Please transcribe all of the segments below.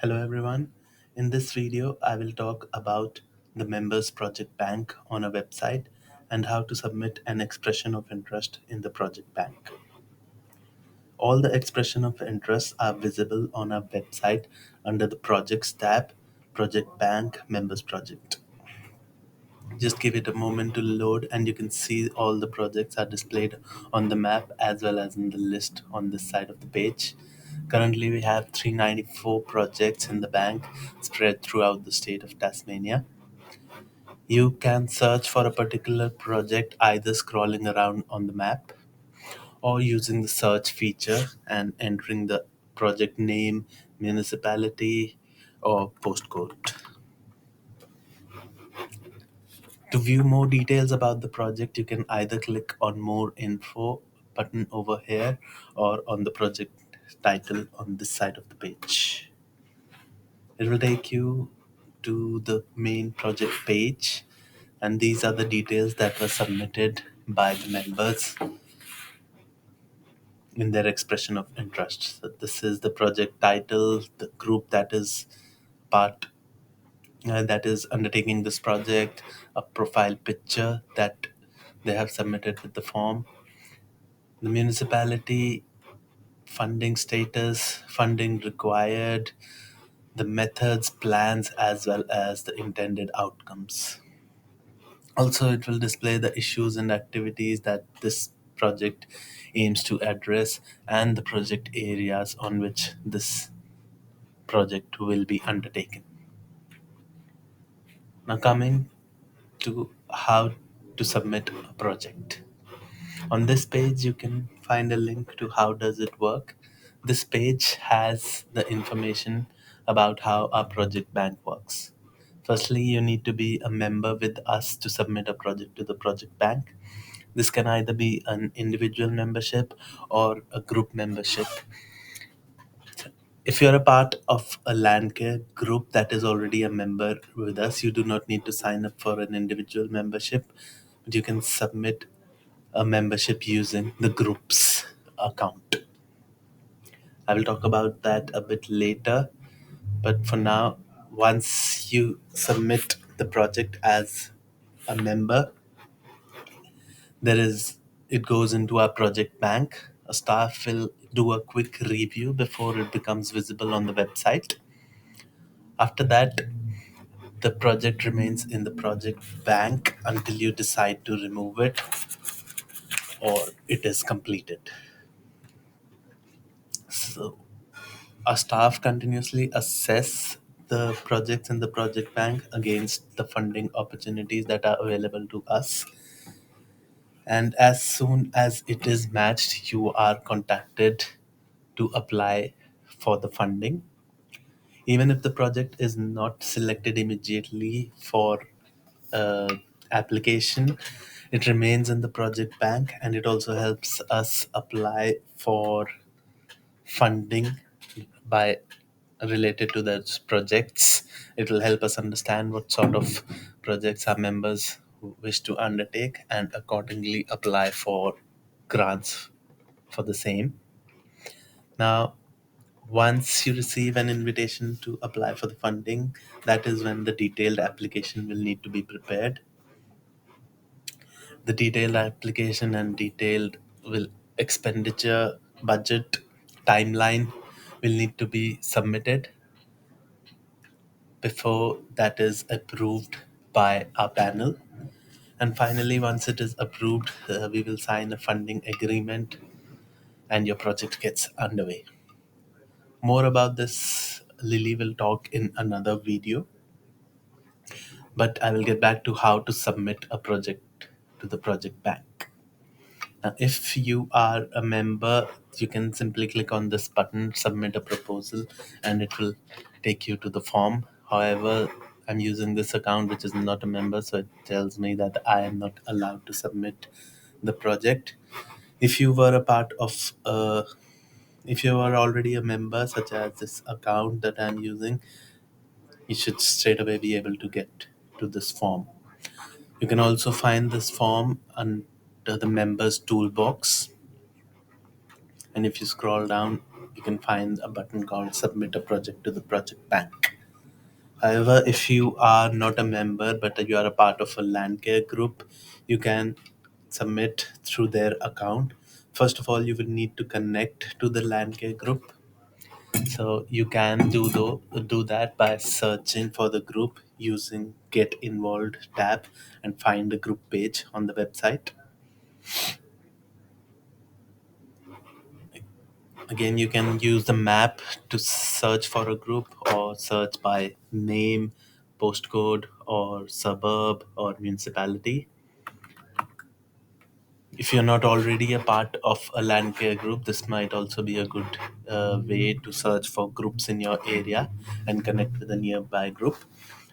Hello everyone. In this video, I will talk about the members project bank on a website and how to submit an expression of interest in the project bank. All the expression of interest are visible on our website under the projects tab, project bank, members project. Just give it a moment to load and you can see all the projects are displayed on the map as well as in the list on this side of the page. Currently, we have 394 projects in the bank spread throughout the state of Tasmania. You can search for a particular project either scrolling around on the map or using the search feature and entering the project name, municipality, or postcode. To view more details about the project, you can either click on More Info button over here or on the project title on this side of the page. It will take you to the main project page, and these are the details that were submitted by the members in their expression of interest. So this is the project title, the group part that is undertaking this project, a profile picture that they have submitted with the form, the municipality, funding status, funding required, the methods, plans, as well as the intended outcomes. Also, it will display the issues and activities that this project aims to address and the project areas on which this project will be undertaken. Now, coming to how to submit a project. On this page, you can find a link to how does it work. This page has the information about how our project bank works. Firstly, you need to be a member with us to submit a project to the project bank. This can either be an individual membership or a group membership. If you're a part of a Landcare group that is already a member with us, you do not need to sign up for an individual membership, but you can submit a membership using the group's account. I will talk about that a bit later, but for now, once you submit the project as a member, there is it goes into our project bank. A staff will do a quick review before it becomes visible on the website. After that, the project remains in the project bank until you decide to remove it or it is completed. So our staff continuously assess the projects in the project bank against the funding opportunities that are available to us. And as soon as it is matched, you are contacted to apply for the funding. Even if the project is not selected immediately for application, it remains in the project bank and it also helps us apply for funding by related to those projects. It will help us understand what sort of projects our members wish to undertake and accordingly apply for grants for the same. Now, once you receive an invitation to apply for the funding, that is when the detailed application will need to be prepared. The detailed application and detailed will expenditure budget timeline will need to be submitted before that is approved by our panel. And finally, once it is approved, we will sign a funding agreement and your project gets underway. More about this, Lily will talk in another video, but I will get back to how to submit a project to the project bank. Now, if you are a member, you can simply click on this button, submit a proposal, and it will take you to the form. However, I'm using this account which is not a member, so it tells me that I am not allowed to submit the project. If you were a part of, if you are already a member, such as this account that I'm using, you should straight away be able to get to this form. You can also find this form under the members toolbox. And if you scroll down, you can find a button called Submit a Project to the Project Bank. However, if you are not a member but you are a part of a Landcare group, you can submit through their account. First of all, you will need to connect to the Landcare group. So you can do that by searching for the group using Get Involved tab and find the group page on the website. Again, you can use the map to search for a group or search by name, postcode, or suburb or municipality. If you're not already a part of a land care group, this might also be a good way to search for groups in your area and connect with a nearby group.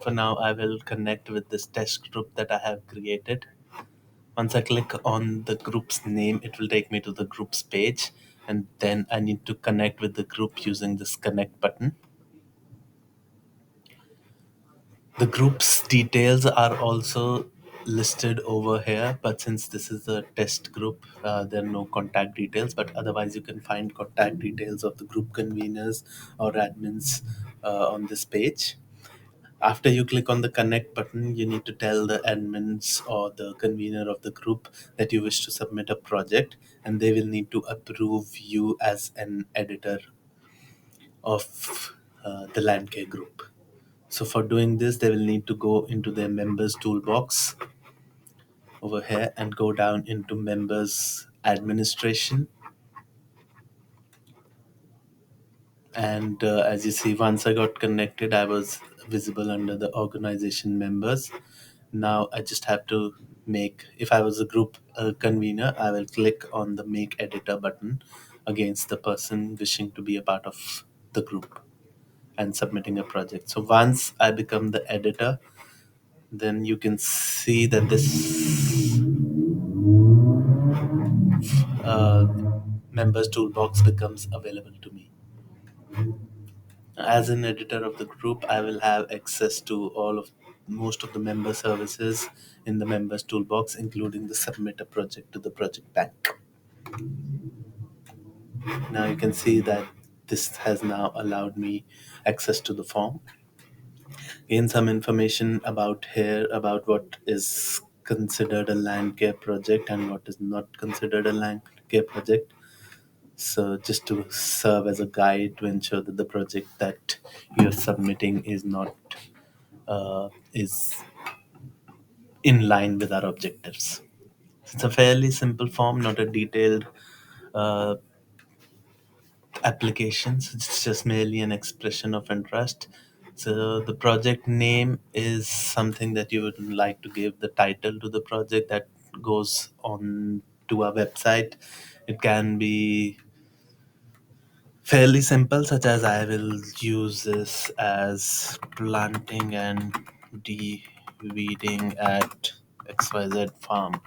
For now, I will connect with this test group that I have created. Once I click on the group's name, it will take me to the group's page, and then I need to connect with the group using this connect button. The group's details are also listed over here, but since this is a test group, there are no contact details. But otherwise, you can find contact details of the group conveners or admins on this page. After you click on the connect button, you need to tell the admins or the convener of the group that you wish to submit a project, and they will need to approve you as an editor of the Landcare group. So for doing this, they will need to go into their members toolbox over here and go down into members administration. And as you see, once I got connected, I was visible under the organization members. Now I just have to make, if I was a group convener, I will click on the make editor button against the person wishing to be a part of the group and submitting a project. So once I become the editor, then you can see that this uh, members toolbox becomes available to me. As an editor of the group, I will have access to all of most of the member services in the members toolbox, including the submit a project to the project bank. Now you can see that this has now allowed me access to the form. Gain some information about here about what is considered a land care project and what is not considered a land care project. So just to serve as a guide to ensure that the project that you're submitting is not is in line with our objectives. It's a fairly simple form, not a detailed uh, applications. It's just merely an expression of interest. So the project name is something that you would like to give the title to the project that goes on to our website. It can be fairly simple, such as I will use this as planting and de-weeding at XYZ farm.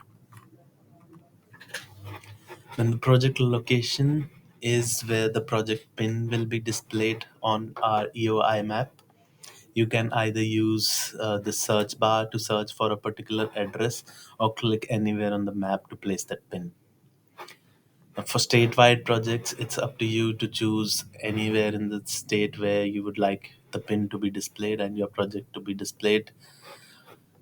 And the project location is where the project pin will be displayed on our EOI map. You can either use the search bar to search for a particular address or click anywhere on the map to place that pin. For statewide projects, it's up to you to choose anywhere in the state where you would like the pin to be displayed and your project to be displayed.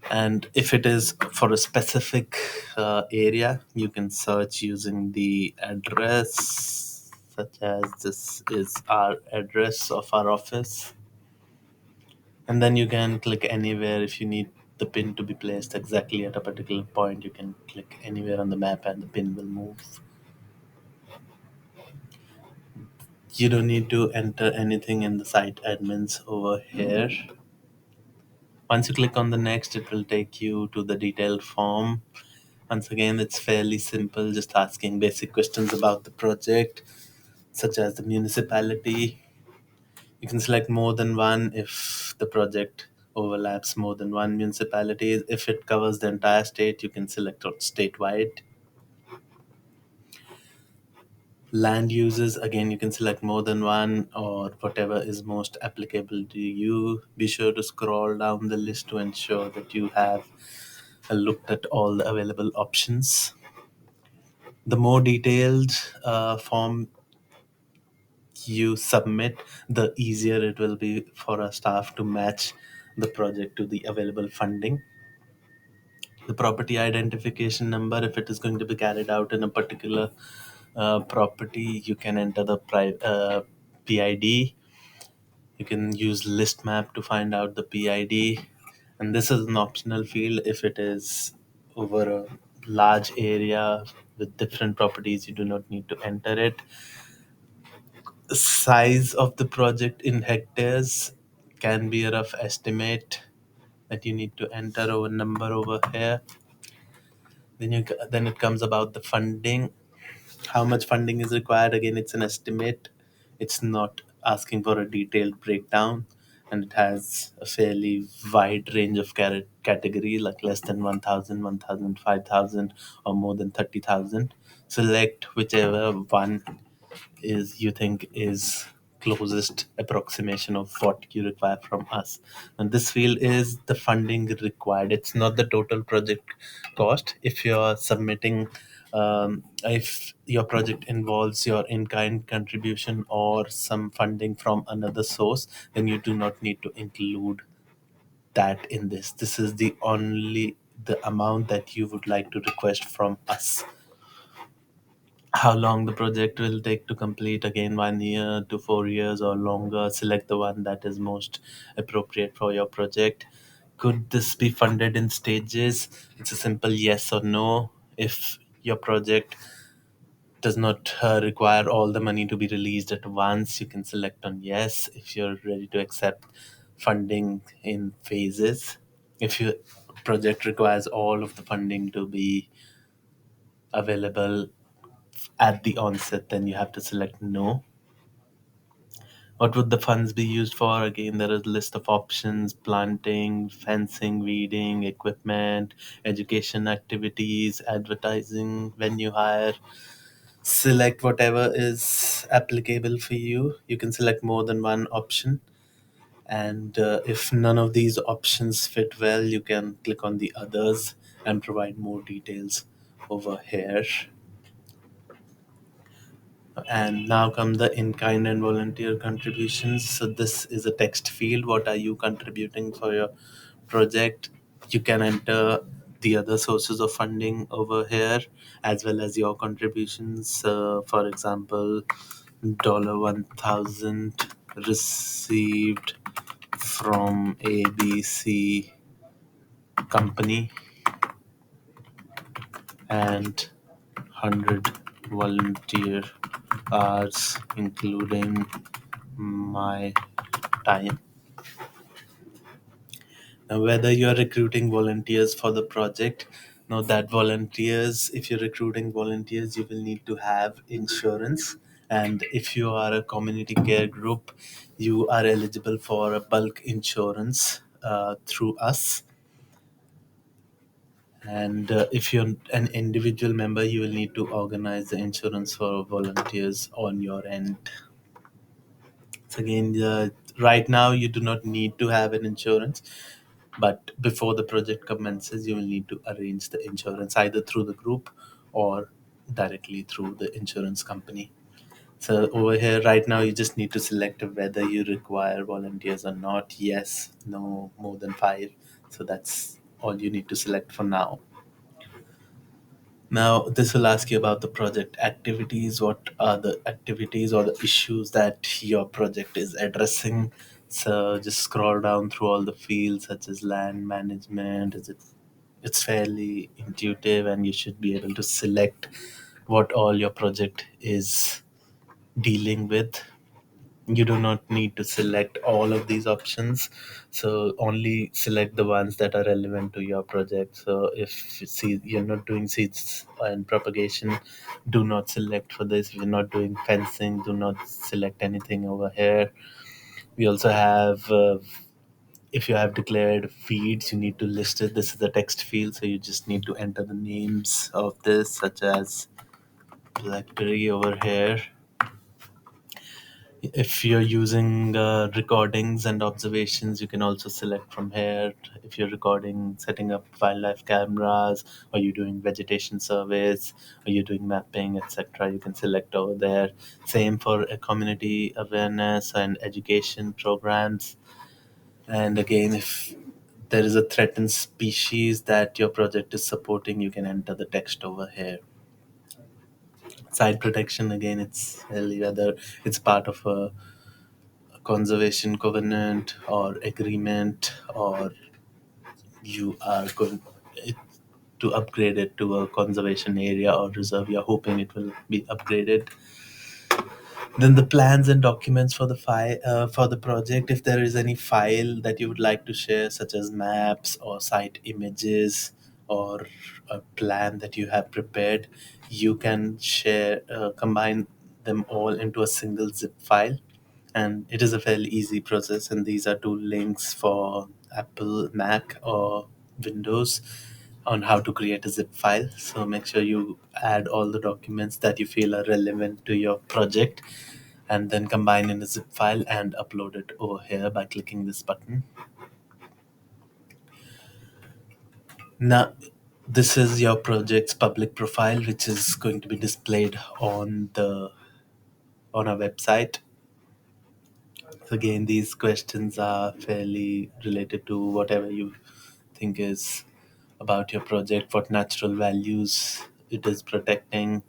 And if it is for a specific area, you can search using the address, such as this is our address of our office. And then you can click anywhere if you need the pin to be placed exactly at a particular point. You can click anywhere on the map and the pin will move. You don't need to enter anything in the site admins over here. Once you click on the next, it will take you to the detailed form. Once again, it's fairly simple, just asking basic questions about the project, such as the municipality. You can select more than one if the project overlaps more than one municipality. If it covers the entire state, you can select it statewide. Land uses, again, you can select more than one or whatever is most applicable to you. Be sure to scroll down the list to ensure that you have looked at all the available options. The more detailed form you submit, the easier it will be for our staff to match the project to the available funding. The property identification number, if it is going to be carried out in a particular property, you can enter the PID. You can use list map to find out the PID, and this is an optional field. If it is over a large area with different properties, you do not need to enter it. Size of the project in hectares can be a rough estimate that you need to enter over number over here. Then it comes about the funding. How much funding is required? Again, it's an estimate. It's not asking for a detailed breakdown, and it has a fairly wide range of categories, like less than 1,000, 1,000, 5,000, or more than 30,000. Select whichever one is you think is closest approximation of what you require from us. And this field is the funding required. It's not the total project cost. If you're submitting, if your project involves your in-kind contribution or some funding from another source, then you do not need to include that in this. This is the only the amount that you would like to request from us. How long the project will take to complete? Again, 1 year to 4 years or longer. Select the one that is most appropriate for your project. Could this be funded in stages? It's a simple yes or no. If your project does not require all the money to be released at once, you can select on yes. If you're ready to accept funding in phases, if your project requires all of the funding to be available at the onset, then you have to select no. What would the funds be used for? Again, there is a list of options: planting, fencing, weeding, equipment, education activities, advertising, venue hire. Select whatever is applicable for you. You can select more than one option. And if none of these options fit well, you can click on the others and provide more details over here. And now come the in-kind and volunteer contributions. So this is a text field. What are you contributing for your project? You can enter the other sources of funding over here, as well as your contributions. For example, $1,000 received from ABC company, and 100 volunteer hours, including my time. Now, whether you're recruiting volunteers for the project, know that volunteers, if you're recruiting volunteers, you will need to have insurance. And if you are a community care group, you are eligible for a bulk insurance through us. And if you're an individual member, you will need to organize the insurance for volunteers on your end. So again, right now you do not need to have an insurance, but before the project commences, you will need to arrange the insurance either through the group or directly through the insurance company. So over here, right now, you just need to select whether you require volunteers or not. Yes, no, more than five. So that's all you need to select for now. Now, this will ask you about the project activities. What are the activities or the issues that your project is addressing? So just scroll down through all the fields such as land management. It's fairly intuitive, and you should be able to select what all your project is dealing with. You do not need to select all of these options, so only select the ones that are relevant to your project. So if you see you're not doing seeds and propagation, do not select for this. If you're not doing fencing, do not select anything over here. We also have if you have declared feeds, you need to list it. This is a text field, so you just need to enter the names of this, such as blackberry over here. If you're using recordings and observations, you can also select from here. If you're recording, setting up wildlife cameras, or you're doing vegetation surveys, or you're doing mapping, etc., you can select over there. Same for a community awareness and education programs. And again, if there is a threatened species that your project is supporting, you can enter the text over here. Site protection, again, it's really whether it's part of a conservation covenant or agreement, or you are going it, to upgrade it to a conservation area or reserve. You're hoping it will be upgraded. Then the plans and documents for the file, for the project. If there is any file that you would like to share, such as maps or site images or a plan that you have prepared, you can share, combine them all into a single zip file. And it is a fairly easy process, and these are two links for Apple, Mac, or Windows on how to create a zip file. So make sure you add all the documents that you feel are relevant to your project, and then combine in a zip file and upload it over here by clicking this button. Now, this is your project's public profile, which is going to be displayed on our website. So again, these questions are fairly related to whatever you think is about your project, what natural values it is protecting,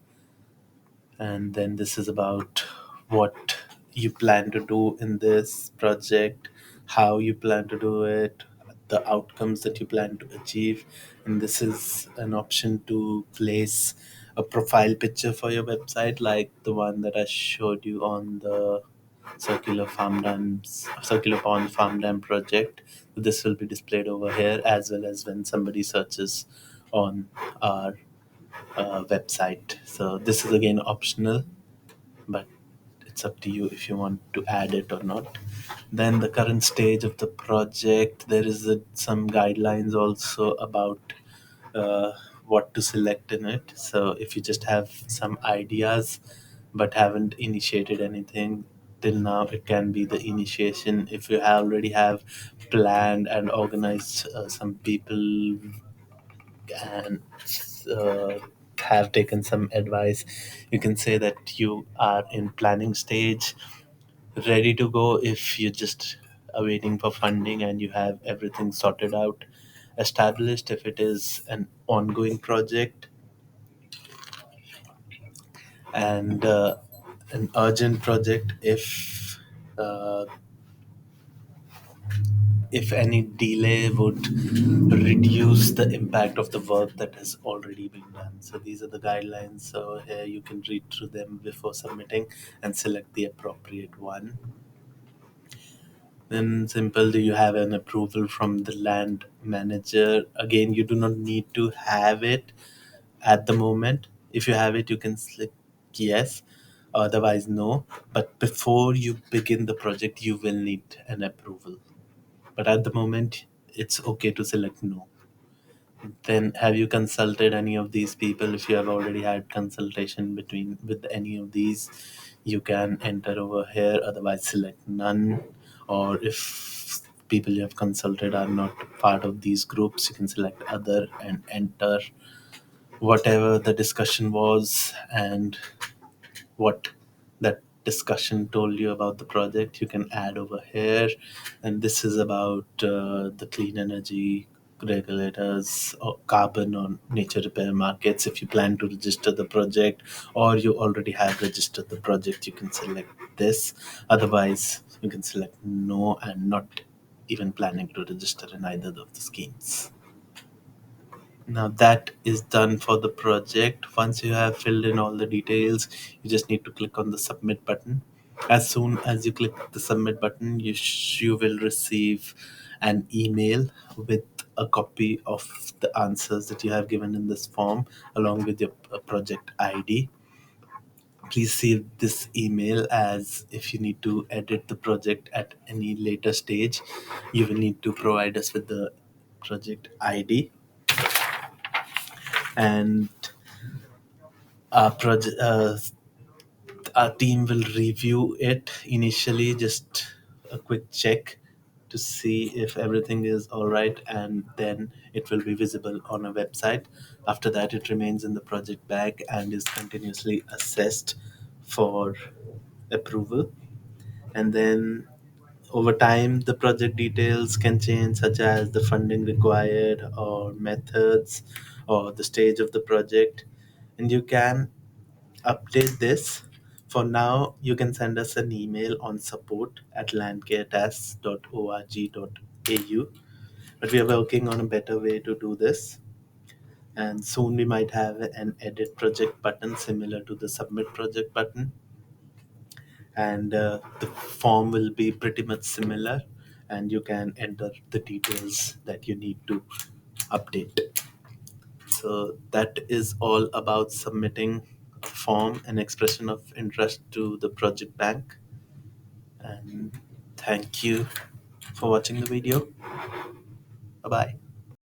and then this is about what you plan to do in this project, how you plan to do it, the outcomes that you plan to achieve. And this is an option to place a profile picture for your website, like the one that I showed you on the circular pond farm dam project. This will be displayed over here, as well as when somebody searches on our website. So this is again optional, but it's up to you if you want to add it or not. Then the current stage of the project, there is some guidelines also about uh, what to select in it. So if you just have some ideas but haven't initiated anything till now, it can be the initiation. If you already have planned and organized some people and uh, have taken some advice, you can say that you are in planning stage, ready to go. If you're just waiting for funding and you have everything sorted out, established. If it is an ongoing project and an urgent project, if any delay would reduce the impact of the work that has already been done. So these are the guidelines. So here you can read through them before submitting and select the appropriate one. Then simple, do you have an approval from the land manager? Again, you do not need to have it at the moment. If you have it, you can select yes, otherwise no. But before you begin the project, you will need an approval. But at the moment, it's okay to select no. Then have you consulted any of these people? If you have already had consultation between with any of these, you can enter over here, otherwise select none. Or if people you have consulted are not part of these groups, you can select other and enter whatever the discussion was and what that discussion told you about the project. You can add over here. And this is about the clean energy regulators or carbon or nature repair markets. If you plan to register the project or you already have registered the project, you can select this. Otherwise, you can select no and not even planning to register in either of the schemes. Now that is done for the project. Once you have filled in all the details, you just need to click on the submit button. As soon as you click the submit button, you will receive an email with a copy of the answers that you have given in this form, along with your project ID. Please save this email, as if you need to edit the project at any later stage, you will need to provide us with the project ID. And our project, our team will review it initially, just a quick check to see if everything is all right, and then it will be visible on a website. After that, it remains in the project bag and is continuously assessed for approval. And then over time, the project details can change, such as the funding required, or methods, or the stage of the project. And you can update this. For now, you can send us an email on support@landcaretas.org.au. But we are working on a better way to do this. And soon we might have an edit project button similar to the submit project button. And the form will be pretty much similar. And you can enter the details that you need to update. So that is all about submitting a form, an expression of interest to the project bank. And thank you for watching the video. Bye bye.